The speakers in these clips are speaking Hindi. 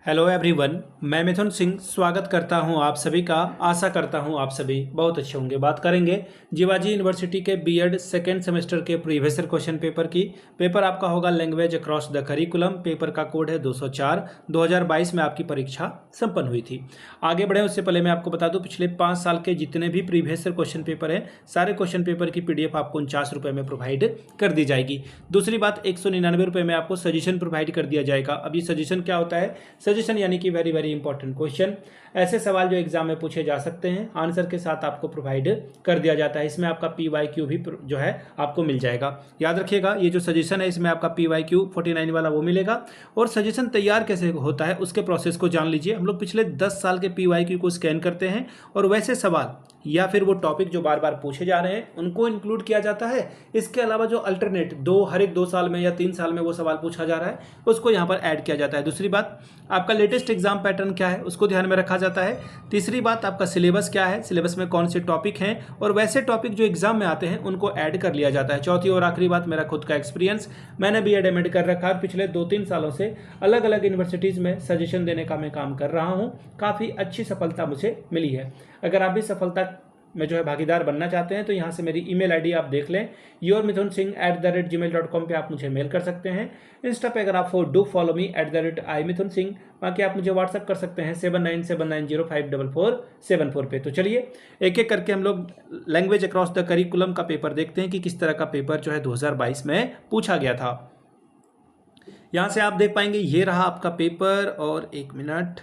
हेलो एवरीवन, मैं मिथुन सिंह स्वागत करता हूं आप सभी का। आशा करता हूं आप सभी बहुत अच्छे होंगे। बात करेंगे जीवाजी यूनिवर्सिटी के बीएड सेकेंड सेमेस्टर के प्रीवियस ईयर क्वेश्चन पेपर की। पेपर आपका होगा language across the curriculum. Paper का कोड है 204। 2022 में आपकी परीक्षा संपन्न हुई थी। आगे बढ़े उससे पहले मैं आपको बता दूं, पिछले 5 साल के जितने भी प्रीवियस ईयर क्वेश्चन पेपर हैं, सारे क्वेश्चन पेपर की पीडीएफ आपको 49 रुपये में प्रोवाइड कर दी जाएगी। दूसरी बात, 199 रुपये में आपको सजेशन प्रोवाइड कर दिया जाएगा। अब ये सजेशन क्या होता है? सजेशन यानी कि वेरी वेरी इंपॉर्टेंट क्वेश्चन, ऐसे सवाल जो एग्जाम में पूछे जा सकते हैं, आंसर के साथ आपको प्रोवाइड कर दिया जाता है। इसमें आपका PYQ भी जो है आपको मिल जाएगा। याद रखिएगा, ये जो सजेशन है इसमें आपका PYQ 49 वाला वो मिलेगा। और सजेशन तैयार कैसे होता है उसके प्रोसेस को जान लीजिए। हम लोग पिछले 10 साल के PYQ को स्कैन करते हैं और वैसे सवाल या फिर वो टॉपिक जो बार बार पूछे जा रहे हैं उनको इंक्लूड किया जाता है। इसके अलावा जो अल्टरनेट हर एक 2 साल में या 3 साल में वो सवाल पूछा जा रहा है उसको यहाँ पर ऐड किया जाता है। दूसरी बात, आपका लेटेस्ट एग्जाम पैटर्न क्या है उसको ध्यान में रखा जाता है। तीसरी बात, आपका सिलेबस क्या है, सिलेबस में कौन से टॉपिक हैं और वैसे टॉपिक जो एग्जाम में आते हैं उनको ऐड कर लिया जाता है। चौथी और आखिरी बात, मेरा खुद का एक्सपीरियंस, मैंने BEd MAd कर रखा है। पिछले 2-3 सालों से अलग अलग यूनिवर्सिटीज़ में सजेशन देने का मैं काम कर रहा हूँ। काफ़ी अच्छी सफलता मुझे मिली है। अगर आप भी सफलता में जो है भागीदार बनना चाहते हैं तो यहाँ से मेरी email ID आप देख लें, yourmithunsingh@gmail.com पे आप मुझे मेल कर सकते हैं। इंस्टा पे अगर आप डू फॉलो मी @imithunsingh, बाकी आप मुझे व्हाट्सअप कर सकते हैं 7979054474 पे। तो चलिए एक एक करके हम लोग लैंग्वेज अक्रॉस द करिकुलम का पेपर देखते हैं कि किस तरह का पेपर जो है 2022 में पूछा गया था। यहाँ से आप देख पाएंगे, ये रहा आपका पेपर। और एक मिनट,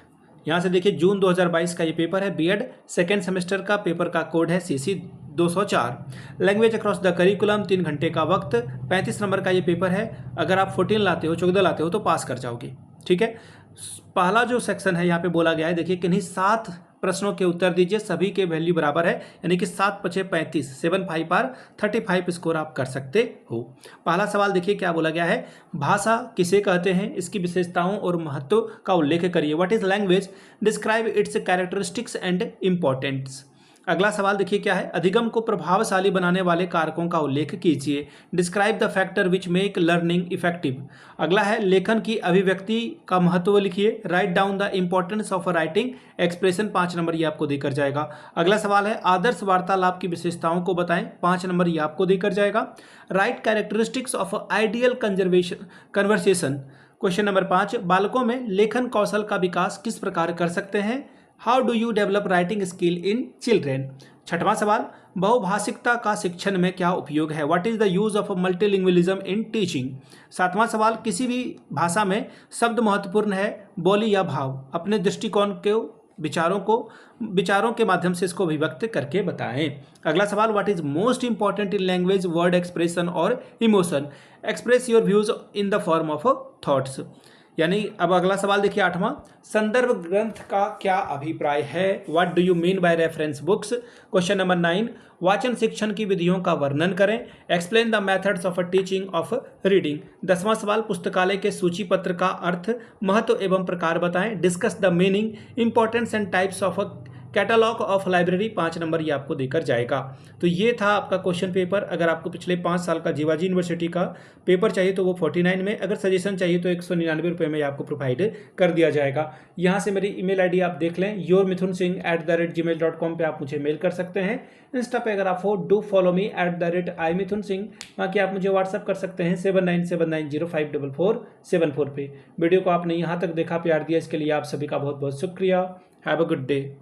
यहाँ से देखिए जून 2022 का ये पेपर है। बीएड सेकेंड सेमेस्टर का पेपर का कोड है CC 204। Language across the curriculum, 3 घंटे का वक्त, 35 नंबर का ये पेपर है। अगर आप 14 लाते हो, 14 लाते हो तो पास कर जाओगे। ठीक है। पहला जो सेक्शन है यहाँ पे बोला गया है, देखिए किन्हीं 7 प्रश्नों के उत्तर दीजिए, सभी के वैल्यू बराबर है, यानी कि 7 × 5 = 35, 7×5 = 35 स्कोर आप कर सकते हो। पहला सवाल देखिए क्या बोला गया है, भाषा किसे कहते हैं, इसकी विशेषताओं और महत्व का उल्लेख करिए। What is language, describe it's characteristics and importance. अगला सवाल देखिए क्या है, अधिगम को प्रभावशाली बनाने वाले कारकों का उल्लेख कीजिए। Describe the factor which make learning effective. अगला है, लेखन की अभिव्यक्ति का महत्व लिखिए। Write down the importance of writing expression, 5 number ये आपको देकर जाएगा। अगला सवाल है, आदर्श वार्तालाप की विशेषताओं को बताएं, 5 नंबर ये आपको देकर जाएगा। Right characteristics of ideal conversation, question number 5, बालकों में लेखन कौशल का विकास किस प्रकार कर सकते हैं। How do you develop writing skill in children. छठवां सवाल, बहुभाषिकता का शिक्षण में क्या उपयोग है। What is the use of multilingualism in teaching. सातवां सवाल, किसी भी भाषा में शब्द महत्वपूर्ण है, बोली या भाव। अपने दृष्टिकोण के विचारों के माध्यम से इसको अभिव्यक्त करके बताएं। अगला सवाल, what is most important in language, word, expression और emotion. Express your views in the form of thoughts. यानी अब अगला सवाल देखिए 8वां, संदर्भ ग्रंथ का क्या अभिप्राय है। What do you mean by reference books. Question number 9, वाचन शिक्षण की विधियों का वर्णन करें। Explain the methods of teaching of reading. 10वां सवाल, पुस्तकालय के सूची पत्र का अर्थ, महत्व एवं प्रकार बताएं। Discuss the meaning, importance and types of catalogue of library, 5 number ये आपको देकर जाएगा। तो ये था आपका क्वेश्चन पेपर। अगर आपको पिछले 5 साल का जीवाजी यूनिवर्सिटी का पेपर चाहिए तो वो 49 में, अगर सजेशन चाहिए तो 199 रुपये में आपको प्रोवाइड कर दिया जाएगा। यहाँ से मेरी email ID आप देख लें, yourmithunsingh@gmail.com पे आप मुझे मेल कर सकते हैं। इंस्टा पे अगर आप हो, डू फॉलो मी @imithunsingh, बाकी आप मुझे व्हाट्सअप कर सकते हैं 7979054474 पे। वीडियो को आपने यहाँ तक देखा, प्यार दिया, इसके लिए आप सभी का बहुत बहुत शुक्रिया। Have a good day.